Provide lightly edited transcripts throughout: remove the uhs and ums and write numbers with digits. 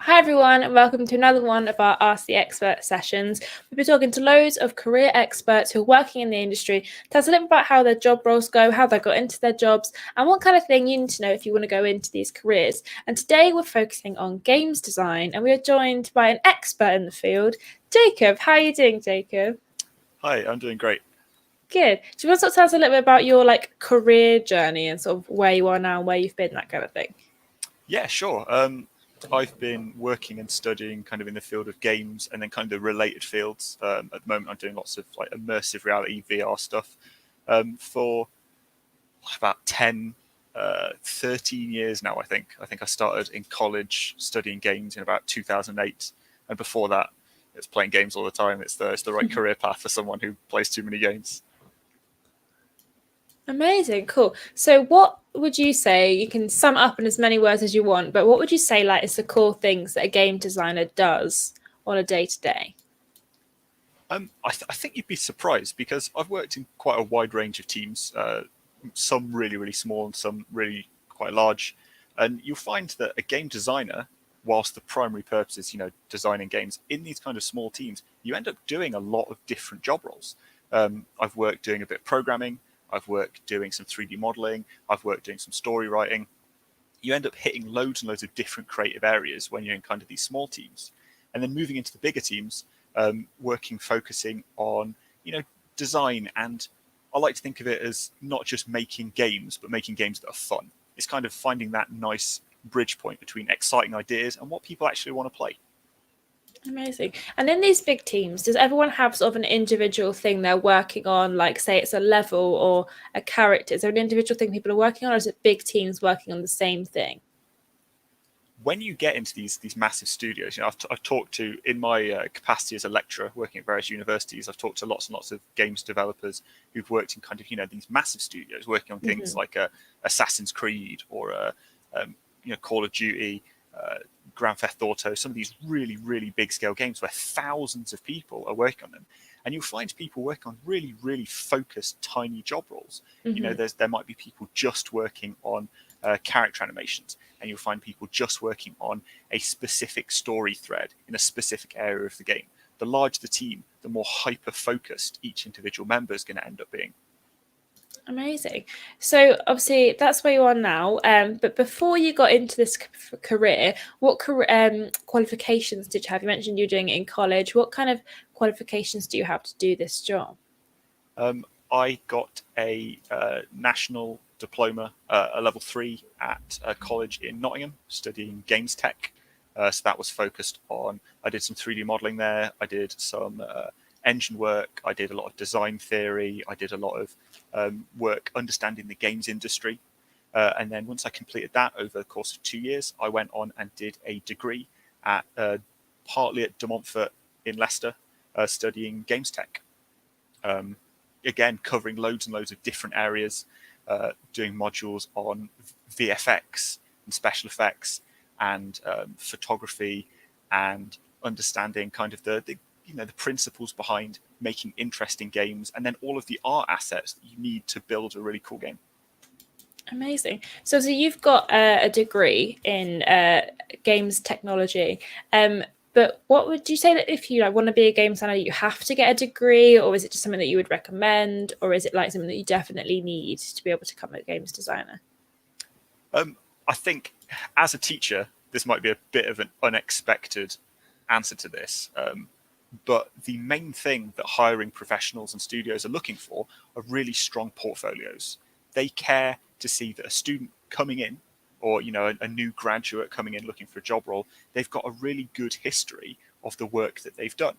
Hi everyone, and welcome to another one of our Ask the Expert sessions. We've been talking to loads of career experts who are working in the industry. Tell us a little about how their job roles go, how they got into their jobs, and what kind of thing you need to know if you want to go into these careers. And today we're focusing on games design, and we are joined by an expert in the field, Jacob. How are you doing, Jacob? Hi, I'm doing great. Good. Do you want to tell us a little bit about your career journey and sort of where you are now and where you've been, that kind of thing? Yeah, sure. I've been working and studying kind of in the field of games and then kind of the related fields. At the moment, I'm doing lots of like immersive reality VR stuff for about 10, 13 years now, I think. I think I started in college studying games in about 2008. And before that, it's playing games all the time. It's the right career path for someone who plays too many games. Amazing, cool. So what would you say, you can sum it up in as many words as you want, but what would you say is the core things that a game designer does on a day-to-day? I think you'd be surprised because I've worked in quite a wide range of teams, some really, really small and some really quite large. And you'll find that a game designer, whilst the primary purpose is, designing games, in these kind of small teams, you end up doing a lot of different job roles. I've worked doing a bit of programming, I've worked doing some 3D modeling, I've worked doing some story writing. You end up hitting loads and loads of different creative areas when you're in kind of these small teams. And then moving into the bigger teams, focusing on, design. And I like to think of it as not just making games, but making games that are fun. It's kind of finding that nice bridge point between exciting ideas and what people actually want to play. Amazing. And in these big teams, does everyone have sort of an individual thing they're working on, like say it's a level or a character? Is there an individual thing people are working on, or is it big teams working on the same thing? When you get into these massive studios, I've talked to, in my capacity as a lecturer working at various universities, I've talked to lots and lots of games developers who've worked in kind of these massive studios, working on things like Assassin's Creed or Call of Duty, Grand Theft Auto, some of these really, really big scale games where thousands of people are working on them. And you'll find people working on really, really focused, tiny job roles. There might be people just working on character animations, and you'll find people just working on a specific story thread in a specific area of the game. The larger the team, the more hyper focused each individual member is going to end up being. Amazing. So obviously that's where you are now. But before you got into this career, what qualifications did you have? You mentioned you were doing it in college. What kind of qualifications do you have to do this job? I got a national diploma, a level 3 at a college in Nottingham, studying games tech. So that was focused on, I did some 3D modeling there, I did some engine work, I did a lot of design theory, I did a lot of work understanding the games industry. And then once I completed that over the course of 2 years, I went on and did a degree at partly at De Montfort in Leicester, studying games tech. Again, covering loads and loads of different areas, doing modules on VFX and special effects and photography, and understanding kind of the principles behind making interesting games, and then all of the art assets that you need to build a really cool game. Amazing. So you've got a degree in games technology. But what would you say that if you want to be a game designer, you have to get a degree, or is it just something that you would recommend, or is it something that you definitely need to be able to become a games designer? I think as a teacher, this might be a bit of an unexpected answer to this. But the main thing that hiring professionals and studios are looking for are really strong portfolios. They care to see that a student coming in, or a new graduate coming in looking for a job role, they've got a really good history of the work that they've done.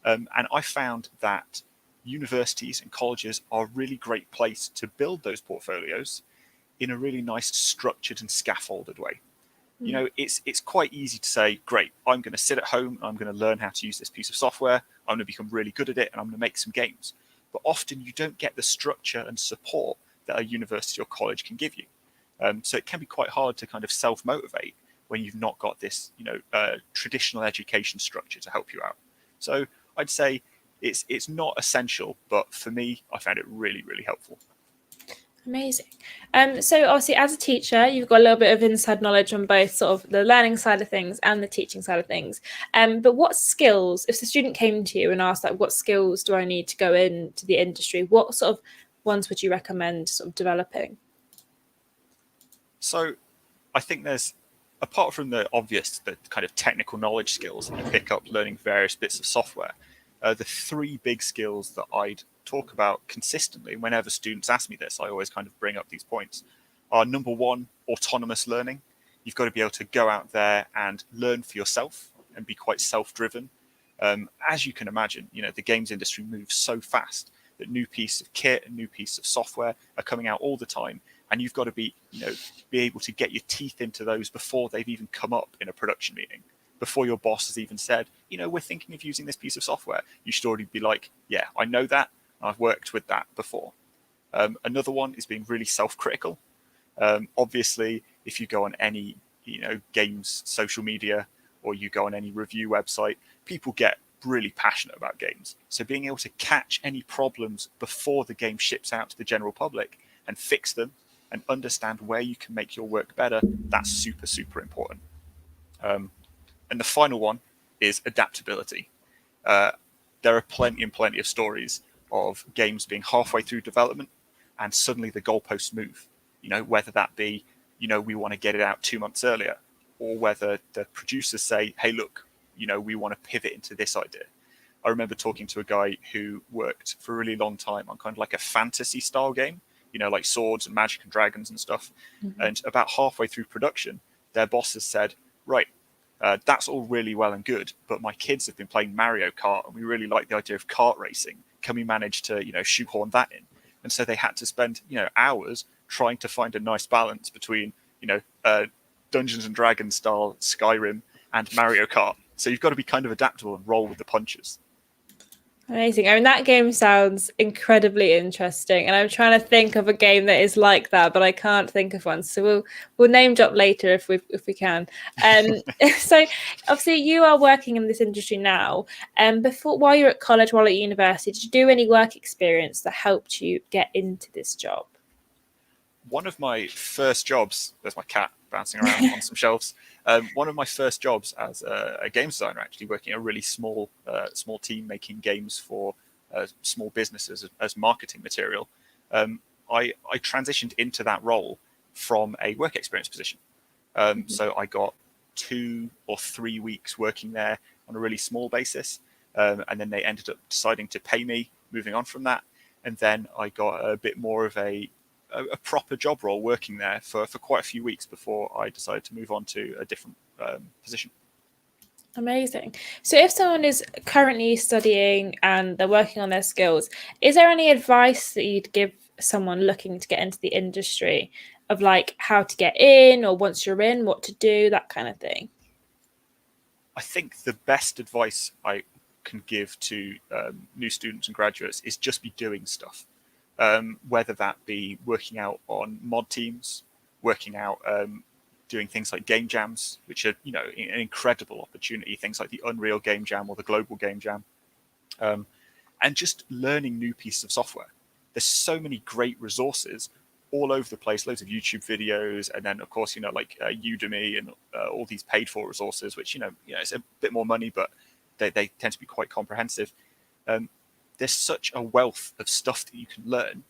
And I found that universities and colleges are a really great place to build those portfolios in a really nice structured and scaffolded way. It's quite easy to say, great, I'm going to sit at home and I'm going to learn how to use this piece of software. I'm going to become really good at it and I'm going to make some games. But often you don't get the structure and support that a university or college can give you. So it can be quite hard to kind of self-motivate when you've not got this, traditional education structure to help you out. So I'd say it's not essential, but for me, I found it really, really helpful. Amazing. So obviously as a teacher, you've got a little bit of inside knowledge on both sort of the learning side of things and the teaching side of things. But what skills, if the student came to you and asked like, what skills do I need to go into the industry? What sort of ones would you recommend sort of developing? So I think there's, apart from the obvious, the kind of technical knowledge skills that you pick up learning various bits of software, the three big skills that I'd talk about consistently whenever students ask me this, I always kind of bring up these points, are number one, autonomous learning. You've got to be able to go out there and learn for yourself and be quite self-driven. As you can imagine, the games industry moves so fast that new pieces of kit and new pieces of software are coming out all the time, and you've got to be able to get your teeth into those before they've even come up in a production meeting, before your boss has even said, we're thinking of using this piece of software. You should already be like, yeah, I know that. I've worked with that before. Another one is being really self-critical. Obviously, if you go on any games social media, or you go on any review website, people get really passionate about games. So being able to catch any problems before the game ships out to the general public and fix them and understand where you can make your work better, that's super, super important. And the final one is adaptability. There are plenty and plenty of stories of games being halfway through development and suddenly the goalposts move. Whether that be, we want to get it out 2 months earlier, or whether the producers say, hey, look, we want to pivot into this idea. I remember talking to a guy who worked for a really long time on kind of like a fantasy style game, like swords and magic and dragons and stuff. Mm-hmm. And about halfway through production, their bosses said, right, that's all really well and good, but my kids have been playing Mario Kart and we really like the idea of kart racing. Can we manage to, shoehorn that in? And so they had to spend, hours trying to find a nice balance between, Dungeons and Dragons style Skyrim and Mario Kart. So you've got to be kind of adaptable and roll with the punches. Amazing. I mean, that game sounds incredibly interesting, and I'm trying to think of a game that is like that, but I can't think of one. So we'll name drop later if we can. So obviously you are working in this industry now. While you're at college, while at university, did you do any work experience that helped you get into this job? One of my first jobs, there's my cat bouncing around on some shelves. One of my first jobs as a game designer, actually working a really small team making games for small businesses as marketing material. I transitioned into that role from a work experience position. So I got 2 or 3 weeks working there on a really small basis. And then they ended up deciding to pay me moving on from that. And then I got a bit more of a proper job role working there for quite a few weeks before I decided to move on to a different position. Amazing. So if someone is currently studying and they're working on their skills, is there any advice that you'd give someone looking to get into the industry of like how to get in, or once you're in, what to do, that kind of thing? I think the best advice I can give to new students and graduates is just be doing stuff. Whether that be working out on mod teams, working out doing things like game jams, which are an incredible opportunity, things like the Unreal Game Jam or the Global Game Jam, and just learning new pieces of software. There's so many great resources all over the place, loads of YouTube videos, and then of course like Udemy and all these paid for resources, which it's a bit more money, but they tend to be quite comprehensive. There's such a wealth of stuff that you can learn.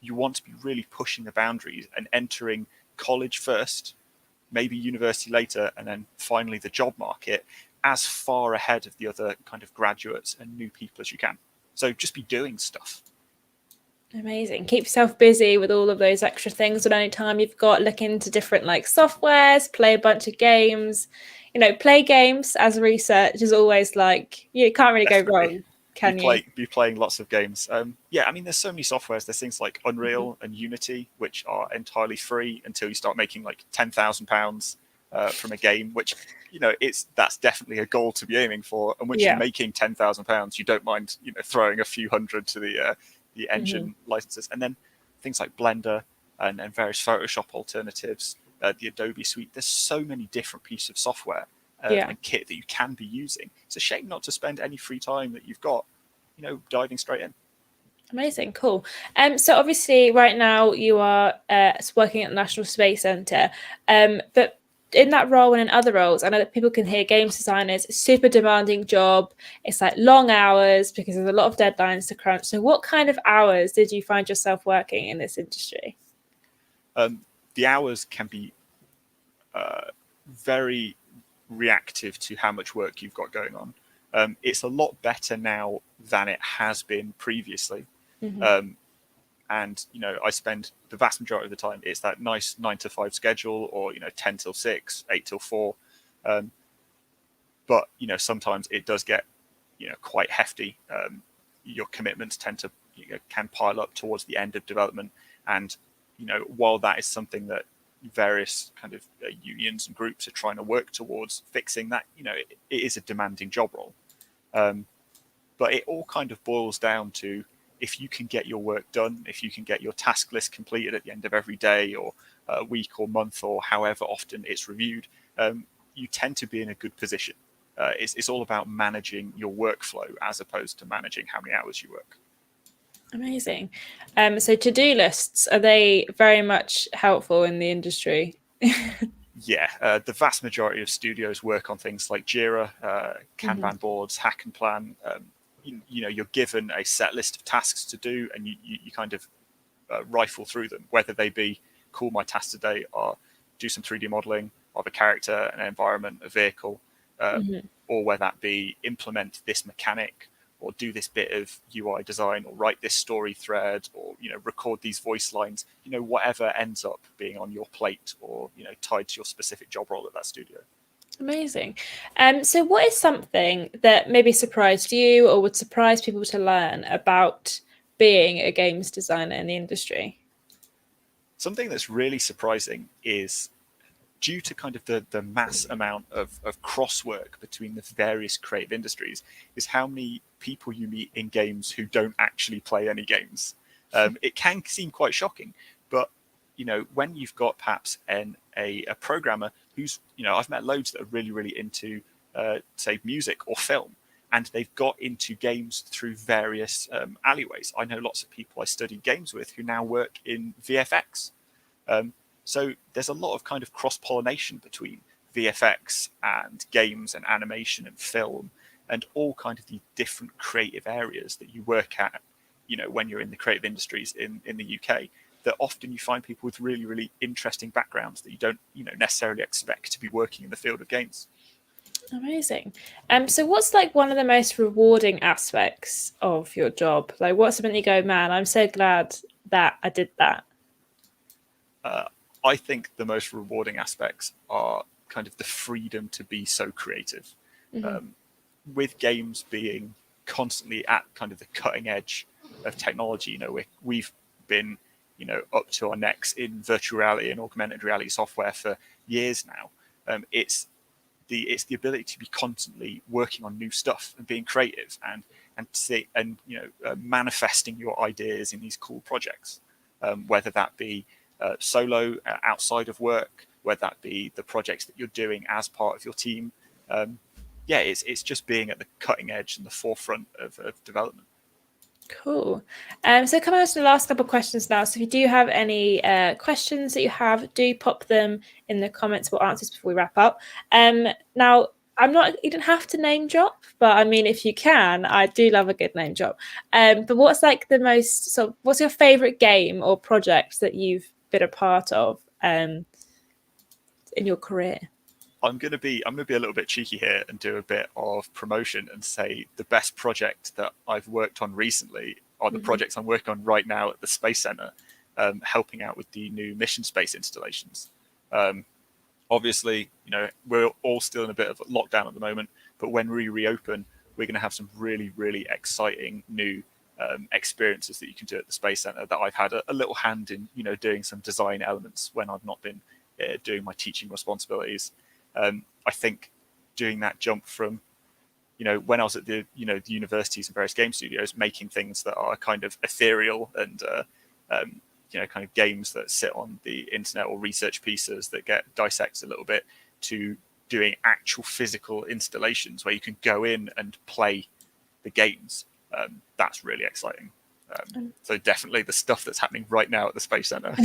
You want to be really pushing the boundaries and entering college first, maybe university later, and then finally the job market as far ahead of the other kind of graduates and new people as you can. So just be doing stuff. Amazing. Keep yourself busy with all of those extra things at any time you've got. Look into different like softwares, play a bunch of games. Play games as research is always like, you can't really go wrong. Can you? Be playing lots of games. Yeah, I mean, there's so many softwares. There's things like Unreal and Unity, which are entirely free until you start making like £10,000 from a game, which that's definitely a goal to be aiming for. And once you're making £10,000, you don't mind throwing a few hundred to the engine licenses, and then things like Blender and various Photoshop alternatives, the Adobe suite. There's so many different pieces of software and kit that you can be using. It's a shame not to spend any free time that you've got, diving straight in. Amazing, cool. So obviously, right now you are working at the National Space Centre, but in that role and in other roles, I know that people can hear games designers, super demanding job. It's like long hours because there's a lot of deadlines to crunch. So, what kind of hours did you find yourself working in this industry? The hours can be very reactive to how much work you've got going on. It's a lot better now than it has been previously. Mm-hmm. And I spend the vast majority of the time, it's that nice 9 to 5 schedule, or 10 till 6, 8 till 4. But sometimes it does get quite hefty. Your commitments tend to can pile up towards the end of development, and while that is something that various kind of unions and groups are trying to work towards fixing, that it is a demanding job role. But it all kind of boils down to, if you can get your work done, if you can get your task list completed at the end of every day or week or month or however often it's reviewed, you tend to be in a good position. It's all about managing your workflow as opposed to managing how many hours you work. Amazing. So to-do lists, are they very much helpful in the industry? Yeah, the vast majority of studios work on things like Jira, Kanban Mm-hmm. boards, Hack and Plan. You're given a set list of tasks to do, and you kind of rifle through them, whether they be, cool, my task today are do some 3D modeling of a character, an environment, a vehicle, Mm-hmm. or whether that be implement this mechanic, or do this bit of UI design, or write this story thread, or record these voice lines. Whatever ends up being on your plate, or tied to your specific job role at that studio. Amazing. So what is something that maybe surprised you or would surprise people to learn about being a games designer in the industry? Something that's really surprising is, due to kind of the mass amount of crosswork between the various creative industries, is how many people you meet in games who don't actually play any games. It can seem quite shocking, but when you've got perhaps a programmer who's, I've met loads that are really into say music or film, and they've got into games through various alleyways. I know lots of people I studied games with who now work in VFX. Um, so there's a lot of kind of cross-pollination between VFX and games and animation and film, and all kind of the different creative areas that you work at, when you're in the creative industries in the UK, that often you find people with really interesting backgrounds that you don't, necessarily expect to be working in the field of games. Amazing. So what's like one of the most rewarding aspects of your job? Like what's something you go, man, I'm so glad that I did that. I think the most rewarding aspects are kind of the freedom to be so creative. Mm-hmm. With games being constantly at kind of the cutting edge of technology, we've been, up to our necks in virtual reality and augmented reality software for years now. It's the ability to be constantly working on new stuff and being creative and manifesting your ideas in these cool projects, whether that be solo, outside of work, whether that be the projects that you're doing as part of your team. Yeah, it's just being at the cutting edge and the forefront of development. Cool. So coming on to the last couple of questions now. So if you do have any questions that you have, do pop them in the comments. We'll answer before we wrap up. Now, you don't have to name drop, but I mean, if you can, I do love a good name drop. But what's like what's your favorite game or project that you've been a part of in your career? I'm gonna be a little bit cheeky here and do a bit of promotion and say the best project that I've worked on recently are the projects I'm working on right now at the Space Center, helping out with the new mission space installations. Obviously, we're all still in a bit of lockdown at the moment, but when we reopen, we're going to have some really exciting new experiences that you can do at the Space Center that I've had a little hand in, doing some design elements when I've not been doing my teaching responsibilities. I think doing that jump from, when I was at the universities and various game studios, making things that are kind of ethereal and kind of games that sit on the internet, or research pieces that get dissected a little bit, to doing actual physical installations where you can go in and play the games. That's really exciting. So definitely the stuff that's happening right now at the Space Centre.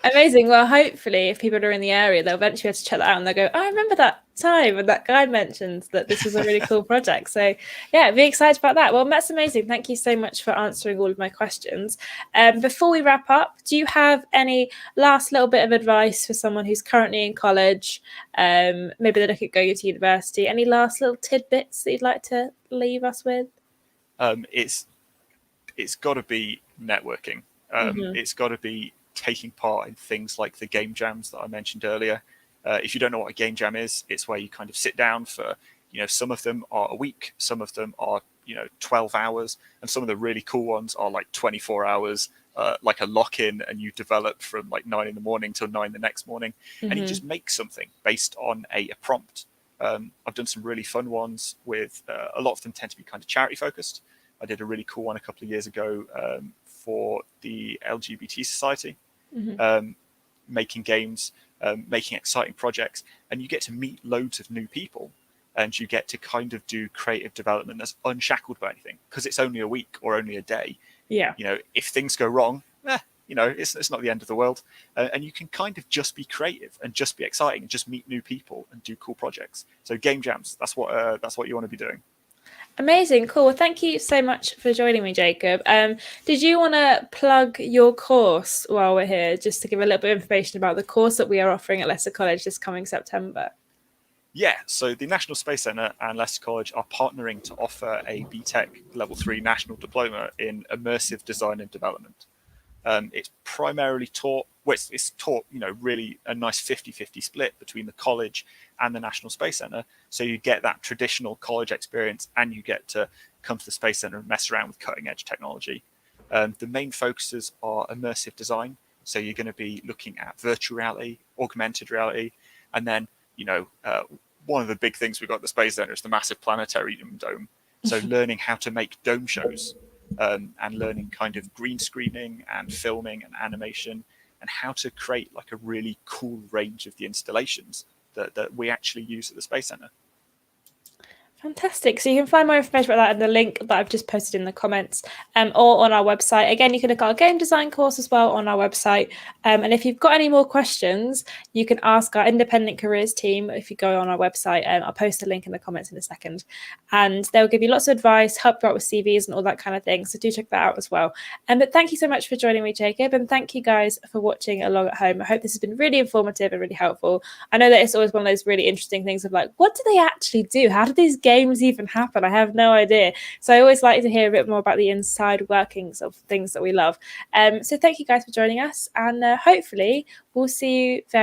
Amazing. Well, hopefully, if people are in the area, they'll eventually be able to check that out and they'll go, oh, I remember that time when that guy mentioned that this was a really cool project. So, yeah, be excited about that. Well, that's amazing. Thank you so much for answering all of my questions. Before we wrap up, do you have any last little bit of advice for someone who's currently in college? Maybe they're looking at going to university. Any last little tidbits that you'd like to leave us with? It's got to be networking. It's got to be taking part in things like the game jams that I mentioned earlier. If you don't know what a game jam is, it's where you kind of sit down for, some of them are a week, some of them are, 12 hours, and some of the really cool ones are like 24 hours, like a lock-in, and you develop from like 9 in the morning till 9 the next morning, and you just make something based on a prompt. I've done some really fun ones with, a lot of them tend to be kind of charity focused. I did a really cool one a couple of years ago for the LGBT Society, making games, making exciting projects, and you get to meet loads of new people, and you get to kind of do creative development that's unshackled by anything, because it's only a week or only a day. Yeah. If things go wrong, it's not the end of the world, and you can kind of just be creative and just be exciting and just meet new people and do cool projects. So game jams, that's what you want to be doing. Amazing, cool. Well, thank you so much for joining me, Jacob. Did you want to plug your course while we're here, just to give a little bit of information about the course that we are offering at Leicester College this coming September? Yeah, so the National Space Centre and Leicester College are partnering to offer a BTEC Level 3 National Diploma in Immersive Design and Development. It's primarily taught, it's taught, really a nice 50-50 split between the college and the National Space Centre. So you get that traditional college experience, and you get to come to the Space Centre and mess around with cutting edge technology. The main focuses are immersive design. So you're going to be looking at virtual reality, augmented reality, and then, one of the big things we've got at the Space Centre is the massive planetarium dome. So learning how to make dome shows, and learning kind of green screening and filming and animation, and how to create like a really cool range of the installations that we actually use at the Space Centre. Fantastic. So you can find more information about that in the link that I've just posted in the comments, or on our website. Again, you can look at our game design course as well on our website. And if you've got any more questions, you can ask our independent careers team if you go on our website. I'll post a link in the comments in a second. And they'll give you lots of advice, help you out with CVs and all that kind of thing. So do check that out as well. But thank you so much for joining me, Jacob. And thank you guys for watching along at home. I hope this has been really informative and really helpful. I know that it's always one of those really interesting things of like, what do they actually do? How do these games even happen? I have no idea. So I always like to hear a bit more about the inside workings of things that we love. So thank you guys for joining us, and hopefully we'll see you very